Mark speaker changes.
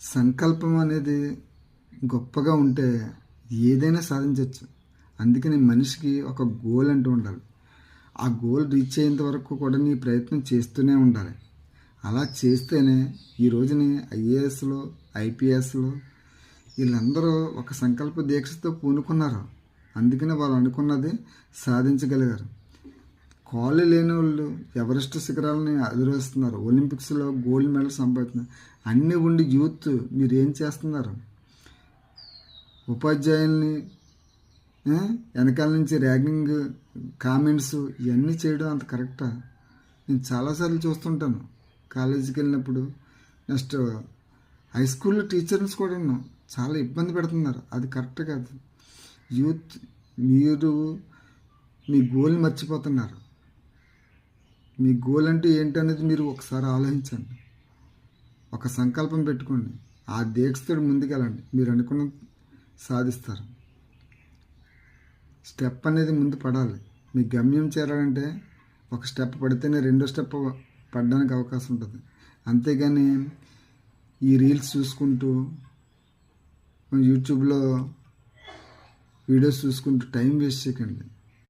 Speaker 1: సంకల్పం అనేది గొప్పగా ఉంటే ఏదైనా సాధించవచ్చు. అందుకని మనిషికి ఒక గోల్ అంటూ ఉండాలి. ఆ గోల్ రీచ్ అయ్యేంత వరకు కూడా నీ ప్రయత్నం చేస్తూనే ఉండాలి. అలా చేస్తేనే ఈ రోజుని ఐఏఎస్లో, ఐపీఎస్లో వీళ్ళందరూ ఒక సంకల్ప దీక్షతో పూనుకున్నారు. అందుకని వాళ్ళు అనుకున్నది సాధించగలిగారు. కాళ్ళు లేని వాళ్ళు ఎవరెస్ట్ శిఖరాలని అధిరోహిస్తున్నారు. ఒలింపిక్స్లో గోల్డ్ మెడల్ సంపాదిస్తున్నారు. అన్నీ ఉండి యూత్ మీరు ఏం చేస్తున్నారు? ఉపాధ్యాయుల్ని వెనకాల నుంచి ర్యాగింగ్ కామెంట్స్ ఇవన్నీ చేయడం అంత కరెక్టా? నేను చాలాసార్లు చూస్తుంటాను కాలేజీకి వెళ్ళినప్పుడు. నెక్స్ట్ హై స్కూల్లో టీచర్స్ కూడా చాలా ఇబ్బంది పెడుతున్నారు. అది కరెక్ట్ కాదు. యూత్ మీరు మీ గోల్ మర్చిపోతున్నారు. మీ గోల్ అంటే ఏంటనేది మీరు ఒకసారి ఆలోచించండి. ఒక సంకల్పం పెట్టుకోండి. ఆ దీక్షతో ముందుకెళ్ళండి. మీరు అనుకున్న సాధిస్తారు. స్టెప్ అనేది ముందు పడాలి. మీ గమ్యం చేరాలంటే ఒక స్టెప్ పడితేనే రెండో స్టెప్ పడడానికి అవకాశం ఉంటుంది. అంతేగాని ఈ రీల్స్ చూసుకుంటూ యూట్యూబ్లో వీడియోస్ చూసుకుంటూ టైం వేస్ట్ చేయకండి.